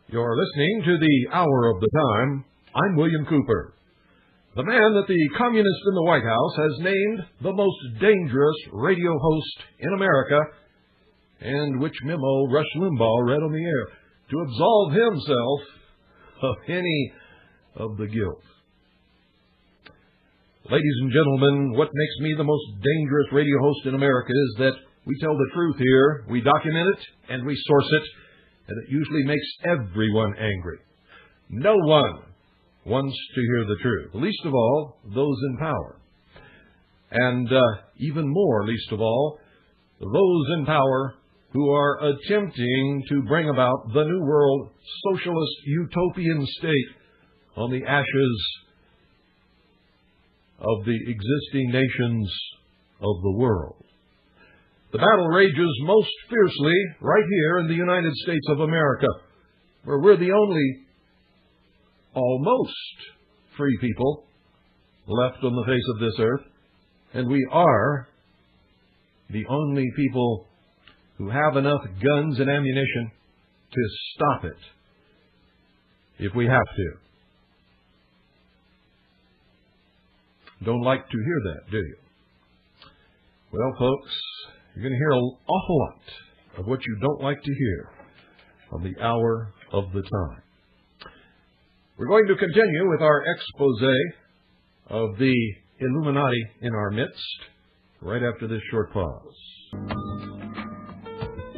You're listening to the Hour of the Time. I'm William Cooper. The man that the communists in the White House has named the most dangerous radio host in America, and which memo Rush Limbaugh read on the air to absolve himself of any of the guilt. Ladies and gentlemen, what makes me the most dangerous radio host in America is that we tell the truth here, we document it, and we source it, and it usually makes everyone angry. No one wants to hear the truth, least of all those in power. And even more, least of all, those in power who are attempting to bring about the New World Socialist Utopian state on the ashes of the existing nations of the world. The battle rages most fiercely right here in the United States of America, where we're the only almost free people left on the face of this earth, and we are the only people who have enough guns and ammunition to stop it if we have to. Don't like to hear that, do you? Well, folks, you're going to hear an awful lot of what you don't like to hear on the Hour of the Time. We're going to continue with our expose of the Illuminati in our midst right after this short pause.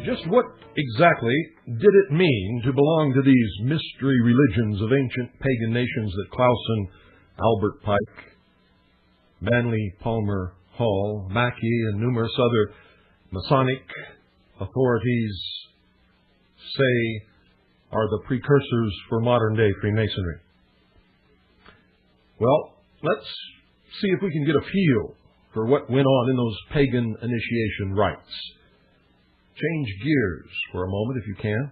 Just what exactly did it mean to belong to these mystery religions of ancient pagan nations that Clausen, Albert Pike, Manly Palmer Hall, Mackey, and numerous other Masonic authorities say are the precursors for modern-day Freemasonry? Well, let's see if we can get a feel for what went on in those pagan initiation rites. Change gears for a moment if you can,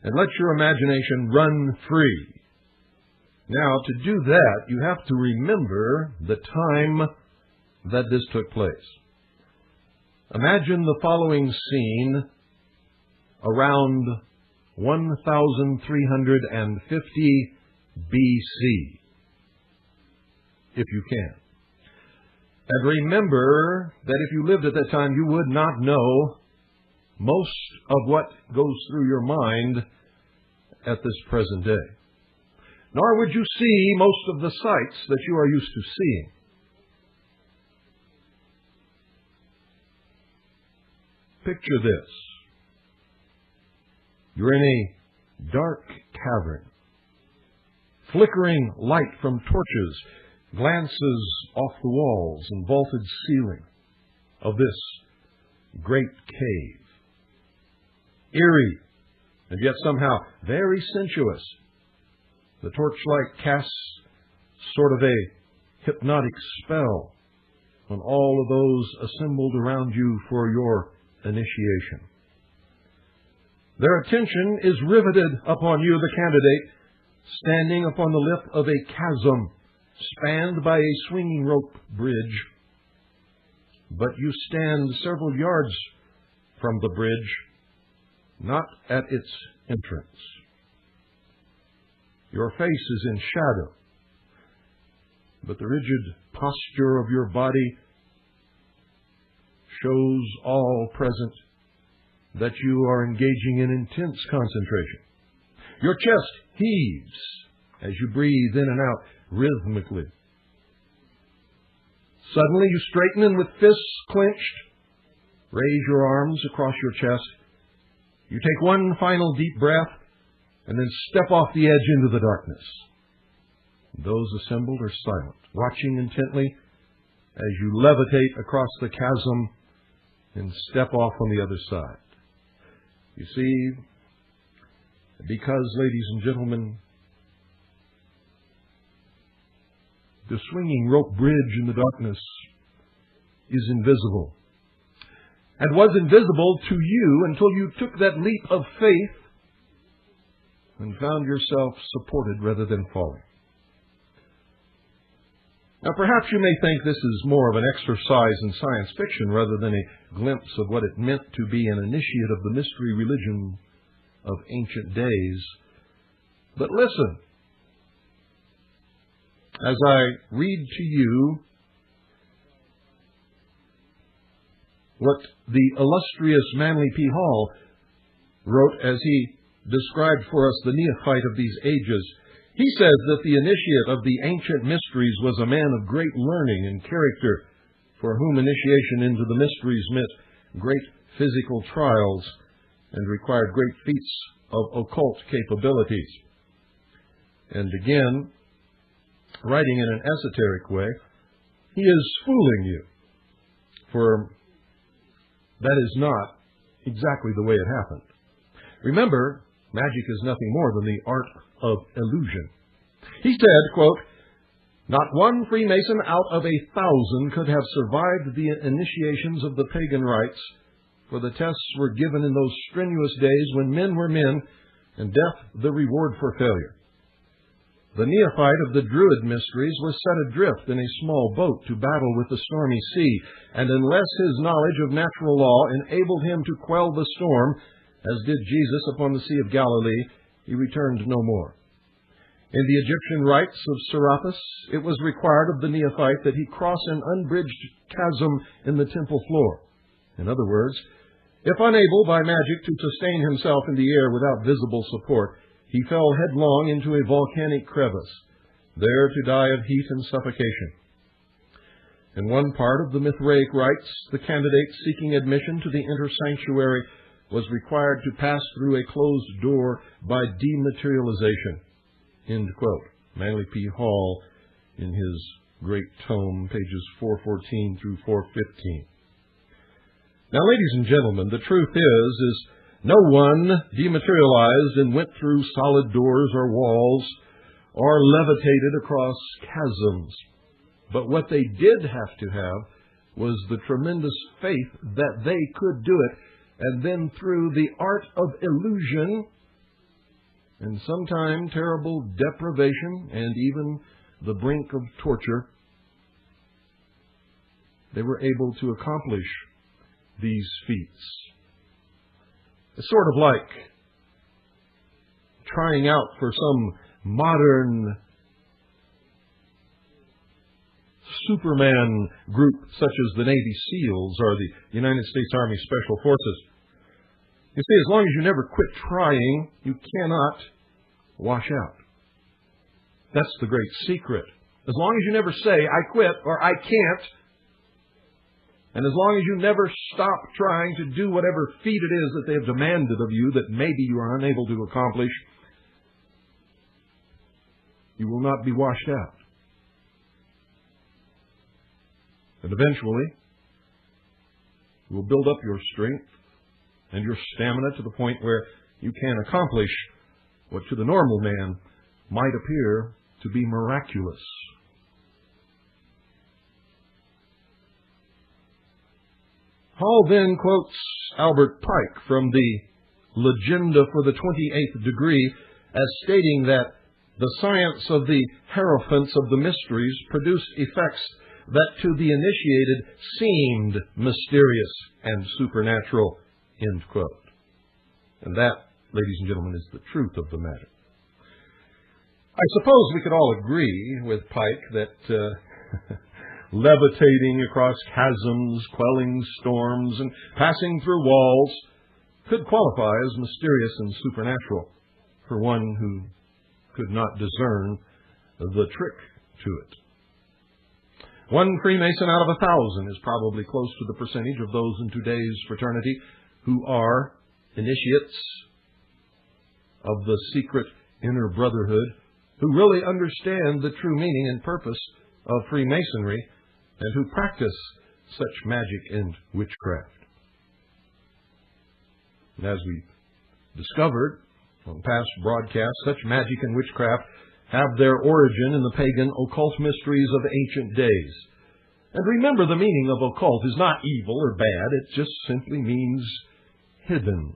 and let your imagination run free. Now, to do that, you have to remember the time that this took place. Imagine the following scene around 1350 BC, if you can. And remember that if you lived at that time, you would not know most of what goes through your mind at this present day. Nor would you see most of the sights that you are used to seeing. Picture this. You're in a dark cavern. Flickering light from torches glances off the walls and vaulted ceiling of this great cave. Eerie, and yet somehow very sensuous. The torchlight casts sort of a hypnotic spell on all of those assembled around you for your initiation. Their attention is riveted upon you, the candidate, standing upon the lip of a chasm spanned by a swinging rope bridge. But you stand several yards from the bridge, not at its entrance. Your face is in shadow, but the rigid posture of your body shows all present that you are engaging in intense concentration. Your chest heaves as you breathe in and out rhythmically. Suddenly you straighten and with fists clenched, raise your arms across your chest. You take one final deep breath and then step off the edge into the darkness. Those assembled are silent, watching intently as you levitate across the chasm and step off on the other side. You see, because, ladies and gentlemen, the swinging rope bridge in the darkness is invisible, and was invisible to you until you took that leap of faith and found yourself supported rather than falling. Now, perhaps you may think this is more of an exercise in science fiction rather than a glimpse of what it meant to be an initiate of the mystery religion of ancient days. But listen, as I read to you what the illustrious Manly P. Hall wrote as he described for us the neophyte of these ages, he says that the initiate of the ancient mysteries was a man of great learning and character, for whom initiation into the mysteries meant great physical trials and required great feats of occult capabilities. And again, writing in an esoteric way, he is fooling you, for that is not exactly the way it happened. Remember, magic is nothing more than the art of illusion. He said, quote, "Not one Freemason out of 1,000 could have survived the initiations of the pagan rites, for the tests were given in those strenuous days when men were men and death the reward for failure. The neophyte of the Druid mysteries was set adrift in a small boat to battle with the stormy sea, and unless his knowledge of natural law enabled him to quell the storm, as did Jesus upon the Sea of Galilee, he returned no more. In the Egyptian rites of Serapis, it was required of the neophyte that he cross an unbridged chasm in the temple floor. In other words, if unable by magic to sustain himself in the air without visible support, he fell headlong into a volcanic crevice, there to die of heat and suffocation. In one part of the Mithraic rites, the candidate seeking admission to the inner sanctuary was required to pass through a closed door by dematerialization." End quote. Manly P. Hall in his great tome, pages 414 through 415. Now, ladies and gentlemen, the truth is no one dematerialized and went through solid doors or walls or levitated across chasms. But what they did have to have was the tremendous faith that they could do it, and then through the art of illusion and sometimes terrible deprivation and even the brink of torture, they were able to accomplish these feats. It's sort of like trying out for some modern Superman group such as the Navy SEALs or the United States Army Special Forces. You see, as long as you never quit trying, you cannot wash out. That's the great secret. As long as you never say, "I quit" or "I can't," and as long as you never stop trying to do whatever feat it is that they have demanded of you that maybe you are unable to accomplish, you will not be washed out. And eventually, you will build up your strength and your stamina to the point where you can accomplish what to the normal man might appear to be miraculous. Hall then quotes Albert Pike from the Legenda for the 28th Degree as stating that the science of the Hierophants of the Mysteries produced effects that to the initiated seemed mysterious and supernatural, end quote. And that, ladies and gentlemen, is the truth of the matter. I suppose we could all agree with Pike that levitating across chasms, quelling storms, and passing through walls could qualify as mysterious and supernatural for one who could not discern the trick to it. One Freemason out of 1,000 is probably close to the percentage of those in today's fraternity who are initiates of the secret inner brotherhood, who really understand the true meaning and purpose of Freemasonry and who practice such magic and witchcraft. And as we discovered on past broadcasts, such magic and witchcraft have their origin in the pagan occult mysteries of ancient days. And remember, the meaning of occult is not evil or bad. It just simply means hidden.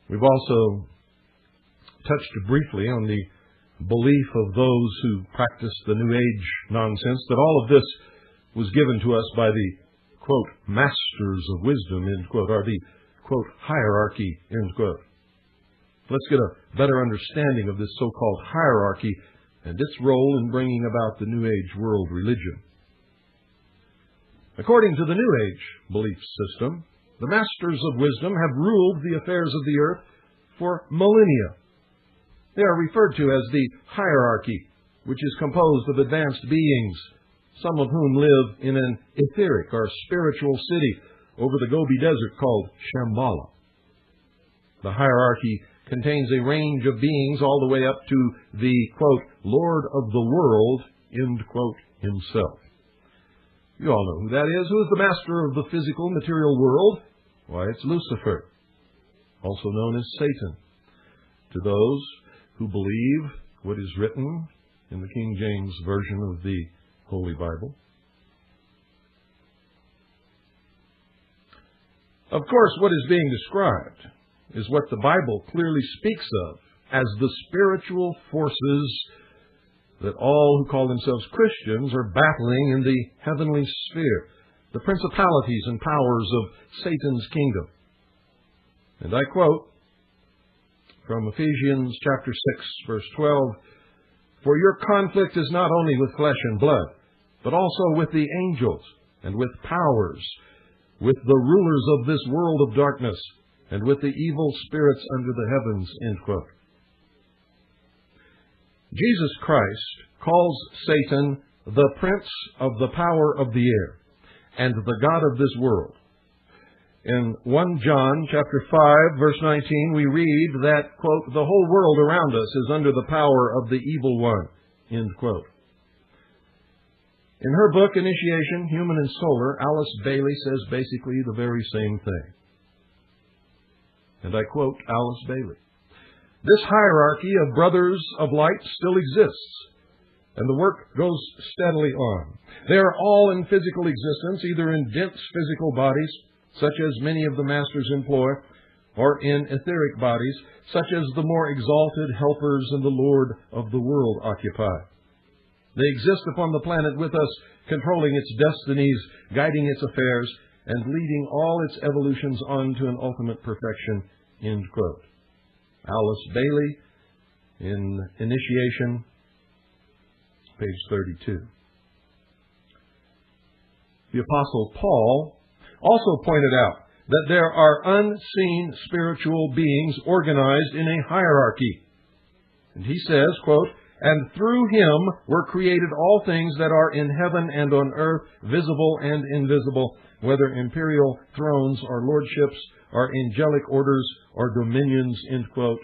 We've also touched briefly on the belief of those who practice the New Age nonsense that all of this was given to us by the, quote, masters of wisdom, end quote, or the, quote, hierarchy, end quote. Let's get a better understanding of this so-called hierarchy and its role in bringing about the New Age world religion. According to the New Age belief system, the masters of wisdom have ruled the affairs of the earth for millennia. They are referred to as the hierarchy, which is composed of advanced beings, some of whom live in an etheric or spiritual city over the Gobi Desert called Shambhala. The hierarchy contains a range of beings all the way up to the, quote, Lord of the world, end quote, himself. You all know who that is. Who is the master of the physical, material world? Why, it's Lucifer, also known as Satan. To those who believe what is written in the King James Version of the Holy Bible. Of course, what is being described is what the Bible clearly speaks of as the spiritual forces that all who call themselves Christians are battling in the heavenly sphere, the principalities and powers of Satan's kingdom. And I quote from Ephesians chapter 6, verse 12, "For your conflict is not only with flesh and blood, but also with the angels and with powers, with the rulers of this world of darkness, and with the evil spirits under the heavens," end quote. Jesus Christ calls Satan the prince of the power of the air and the god of this world. In 1 John chapter 5, verse 19, we read that, quote, "The whole world around us is under the power of the evil one," end quote. In her book, Initiation, Human and Solar, Alice Bailey says basically the very same thing. And I quote Alice Bailey, "This hierarchy of brothers of light still exists, and the work goes steadily on. They are all in physical existence, either in dense physical bodies, such as many of the masters employ, or in etheric bodies, such as the more exalted helpers and the Lord of the world occupy. They exist upon the planet with us, controlling its destinies, guiding its affairs, and leading all its evolutions on to an ultimate perfection," end quote. Alice Bailey in Initiation, page 32. The Apostle Paul also pointed out that there are unseen spiritual beings organized in a hierarchy. And he says, quote, "And through him were created all things that are in heaven and on earth, visible and invisible, whether imperial thrones or lordships or angelic orders or dominions," end quote.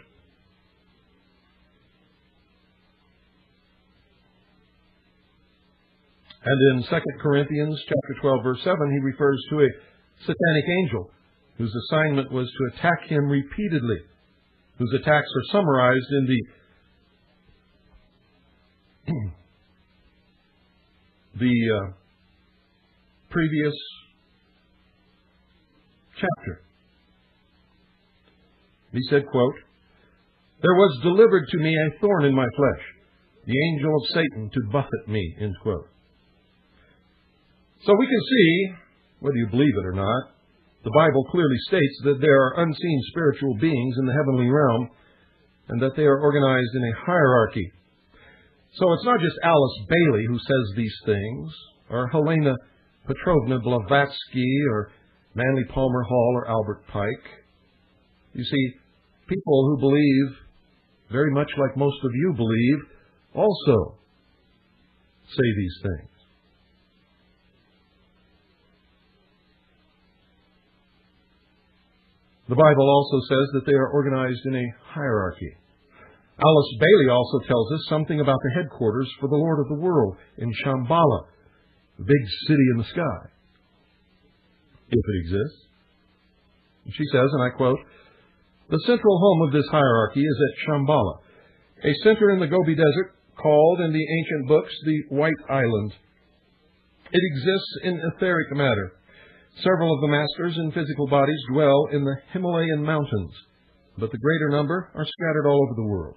And in 2 Corinthians chapter 12, verse 7, he refers to a satanic angel whose assignment was to attack him repeatedly, whose attacks are summarized in the previous chapter. He said, quote, "There was delivered to me a thorn in my flesh, the angel of Satan to buffet me," end quote. So we can see, whether you believe it or not, the Bible clearly states that there are unseen spiritual beings in the heavenly realm and that they are organized in a hierarchy. So it's not just Alice Bailey who says these things, or Helena Petrovna Blavatsky, or Manly Palmer Hall, or Albert Pike. You see, people who believe, very much like most of you believe, also say these things. The Bible also says that they are organized in a hierarchy. Alice Bailey also tells us something about the headquarters for the Lord of the world in Shambhala, the big city in the sky, if it exists. She says, and I quote, "The central home of this hierarchy is at Shambhala, a center in the Gobi Desert called in the ancient books the White Island. It exists in etheric matter. Several of the masters in physical bodies dwell in the Himalayan mountains. but the greater number are scattered all over the world,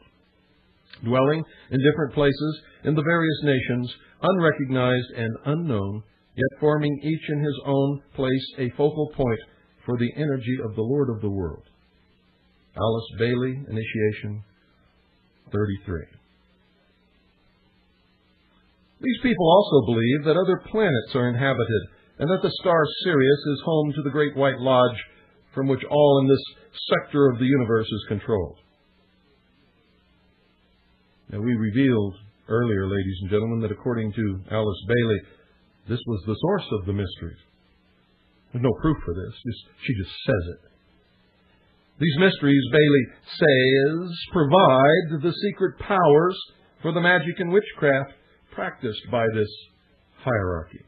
dwelling in different places in the various nations, unrecognized and unknown, yet forming each in his own place a focal point for the energy of the Lord of the world. Alice Bailey, Initiation 33. These people also believe that other planets are inhabited, and that the star Sirius is home to the Great White Lodge, from which all in this sector of the universe is controlled. Now, we revealed earlier, ladies and gentlemen, that according to Alice Bailey, this was the source of the mysteries. There's no proof for this. She just says it. These mysteries, Bailey says, provide the secret powers for the magic and witchcraft practiced by this hierarchy.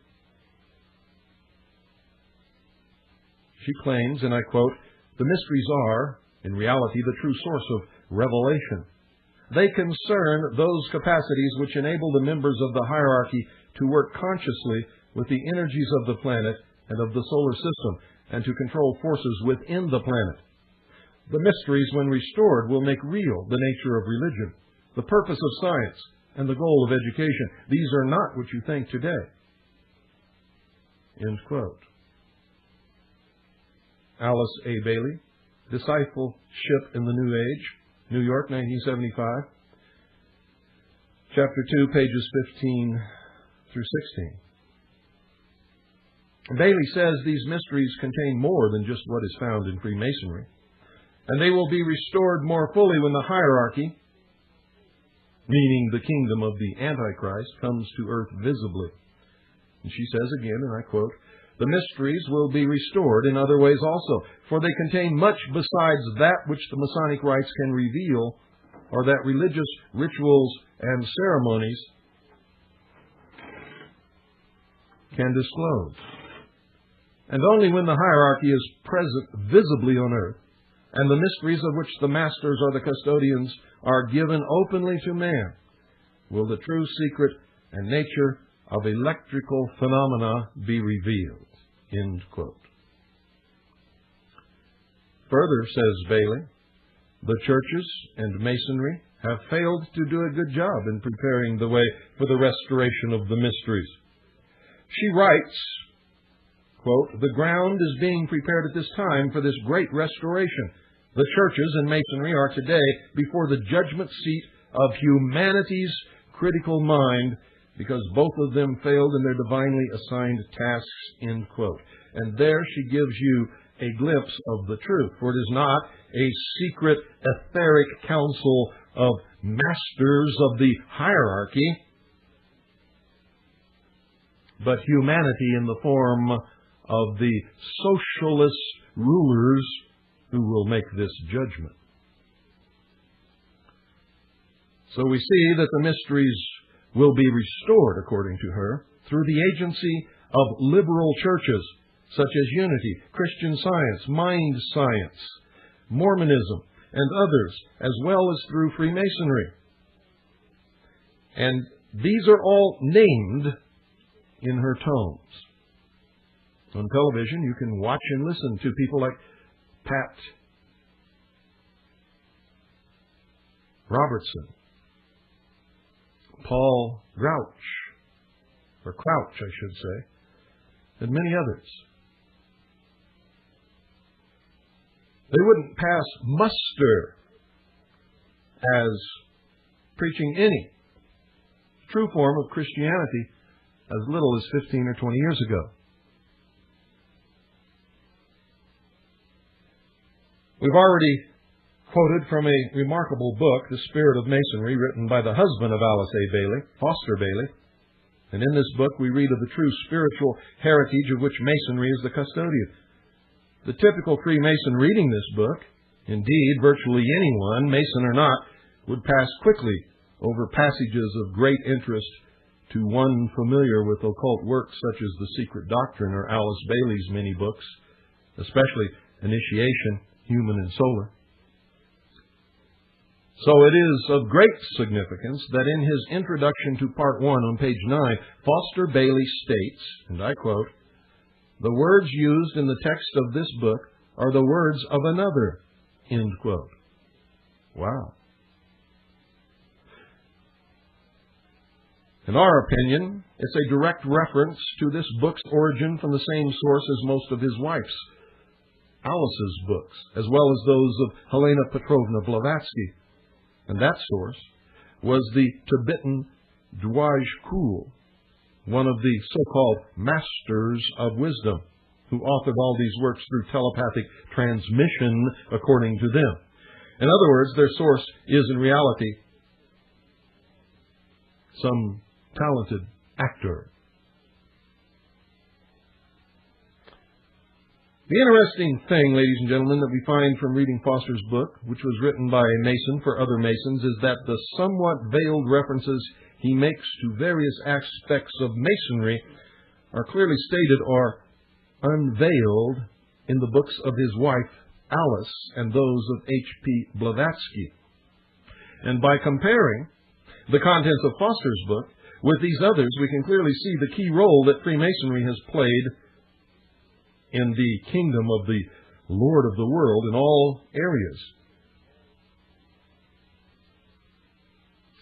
She claims, and I quote, "The mysteries are, in reality, the true source of revelation. They concern those capacities which enable the members of the hierarchy to work consciously with the energies of the planet and of the solar system, and to control forces within the planet. The mysteries, when restored, will make real the nature of religion, the purpose of science, and the goal of education. These are not what you think today." End quote. Alice A. Bailey, Discipleship in the New Age, New York, 1975. Chapter 2, pages 15 through 16. Bailey says these mysteries contain more than just what is found in Freemasonry, and they will be restored more fully when the hierarchy, meaning the kingdom of the Antichrist, comes to earth visibly. And she says again, and I quote, "The mysteries will be restored in other ways also, for they contain much besides that which the Masonic rites can reveal, or that religious rituals and ceremonies can disclose. And only when the hierarchy is present visibly on earth, and the mysteries of which the masters or the custodians are given openly to man, will the true secret and nature of electrical phenomena be revealed." End quote. Further, says Bailey, the churches and Masonry have failed to do a good job in preparing the way for the restoration of the mysteries. She writes, quote, "The ground is being prepared at this time for this great restoration. The churches and Masonry are today before the judgment seat of humanity's critical mind, because both of them failed in their divinely assigned tasks," end quote. And there she gives you a glimpse of the truth, for it is not a secret etheric council of masters of the hierarchy, but humanity in the form of the socialist rulers who will make this judgment. So we see that the mysteries will be restored, according to her, through the agency of liberal churches, such as Unity, Christian Science, Mind Science, Mormonism, and others, as well as through Freemasonry. And these are all named in her tomes. On television, you can watch and listen to people like Pat Robertson, Paul Crouch, or Crouch, I should say, and many others. They wouldn't pass muster as preaching any true form of Christianity as little as 15 or 20 years ago. We've already quoted from a remarkable book, The Spirit of Masonry, written by the husband of Alice A. Bailey, Foster Bailey. And in this book we read of the true spiritual heritage of which Masonry is the custodian. The typical Freemason reading this book, indeed virtually anyone, Mason or not, would pass quickly over passages of great interest to one familiar with occult works such as The Secret Doctrine or Alice Bailey's many books, especially Initiation, Human and Solar. So it is of great significance that in his introduction to Part 1 on page 9, Foster Bailey states, and I quote, "The words used in the text of this book are the words of another," end quote. Wow. In our opinion, it's a direct reference to this book's origin from the same source as most of his wife's, Alice's books, as well as those of Helena Petrovna Blavatsky. And that source was the Tibetan Dwaj Khul, one of the so-called masters of wisdom, who authored all these works through telepathic transmission, according to them. In other words, their source is in reality some talented actor. The interesting thing, ladies and gentlemen, that we find from reading Foster's book, which was written by a Mason for other Masons, is that the somewhat veiled references he makes to various aspects of Masonry are clearly stated or unveiled in the books of his wife, Alice, and those of H.P. Blavatsky. And by comparing the contents of Foster's book with these others, we can clearly see the key role that Freemasonry has played in the kingdom of the Lord of the world in all areas.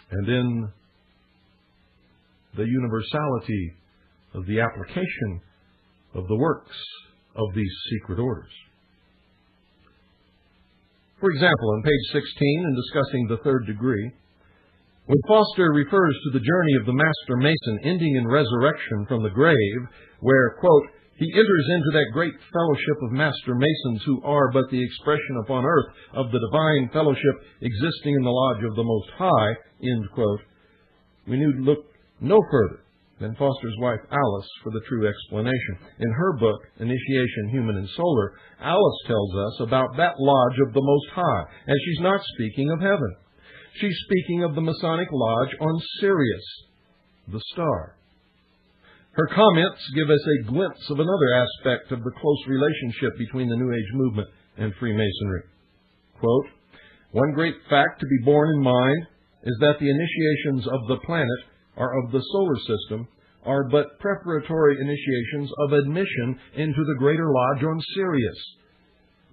And in the universality of the application of the works of these secret orders. For example, on page 16, in discussing the third degree, when Foster refers to the journey of the Master Mason ending in resurrection from the grave, where, quote, he enters into that great fellowship of Master Masons who are but the expression upon earth of the divine fellowship existing in the lodge of the Most High, end quote, we need look no further than Foster's wife Alice for the true explanation. In her book, Initiation, Human and Solar, Alice tells us about that lodge of the Most High, and she's not speaking of heaven. She's speaking of the Masonic Lodge on Sirius, the star. Her comments give us a glimpse of another aspect of the close relationship between the New Age movement and Freemasonry. Quote, one great fact to be borne in mind is that the initiations of the planet or of the solar system are but preparatory initiations of admission into the greater lodge on Sirius.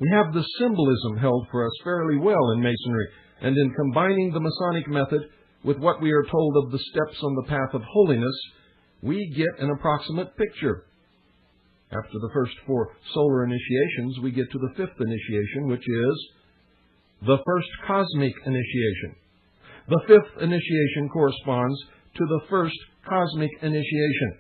We have the symbolism held for us fairly well in Masonry, and in combining the Masonic method with what we are told of the steps on the path of holiness, we get an approximate picture. After the first 4 solar initiations, we get to the 5th initiation, which is the first cosmic initiation. The 5th initiation corresponds to the first cosmic initiation.